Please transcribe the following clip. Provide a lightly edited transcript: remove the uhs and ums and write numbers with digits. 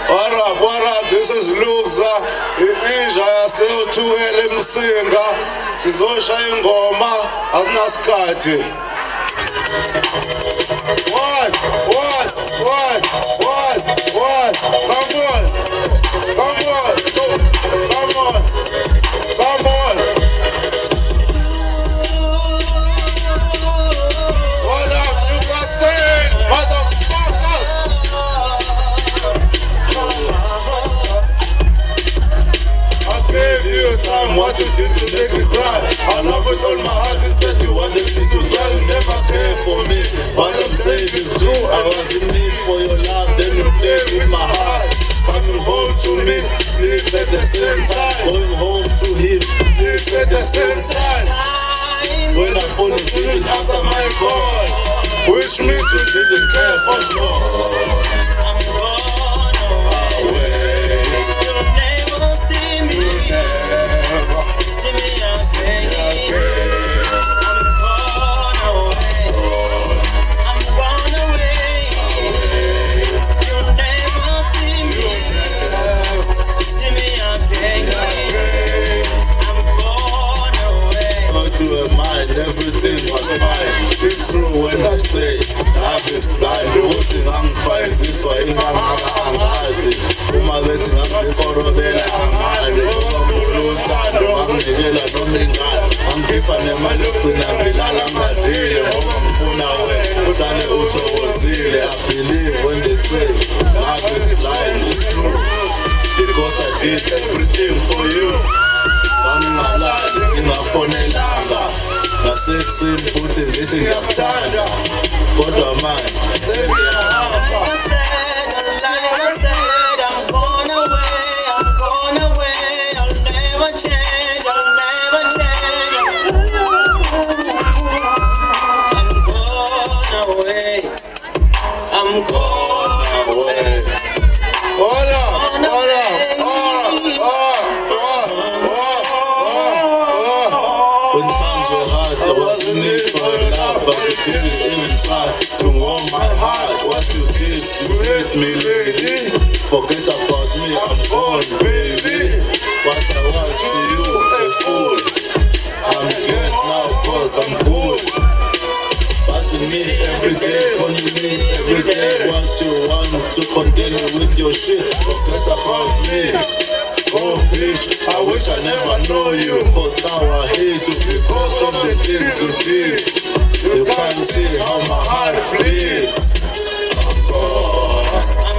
What up, this is Luxa, i-Asia yasewuthukela emsinga, sizoshaya ingoma, asinasikhathi. What? Come on. What up, you guys saying, motherfuckers? I gave you time, what you did to make me cry. I love with all my heart, instead you wanted me to die. You never cared for me, what I'm saying is true. I was in need for your love, then you played with my heart. Coming home to me, sleep at the same time. Going home to him, sleep at the same time. When I phone you didn't answer my call, which means you didn't care for sure. I'm gone away. You'll never see me. See me, I'm saying I'm gone away. I'm gone away. You'll never see me. See me, I'm saying I'm gone away. Not to a mind, everything was fine. It's true when I say love is blind. Losing I'm fine, this way I'm angazi. Uma bethi ngamkorobela angazi. Angijela noma ingane. Angikhipha nemali yokugcina ngilala ngadile. Ngoba ngifuna wena uhlale uthokozile. I believe when they say love is blind, it's true. Because I did everything for you. Angingalali, ngingafonelanga. Nasekuseni futhi ngithi ngiyakuthanda. Kodwa manje sengiyahamba. Like I said, I'm gone away, I'll never change, I'm gone away. What up? When times were hard, I wasn't need for your love, but you didn't even try to warm my heart. What you did, you hurt me, lady. Forget about me, I'm gone, baby. What I was to you, a fool. I'm good now, cause I'm good. Passing me every day, calling me every day. What you want to continue with your shit, forget about me. Oh bitch, I wish I never know you, cause now I hate you because of the things you did. You can't see how my heart bleeds. I'm gone.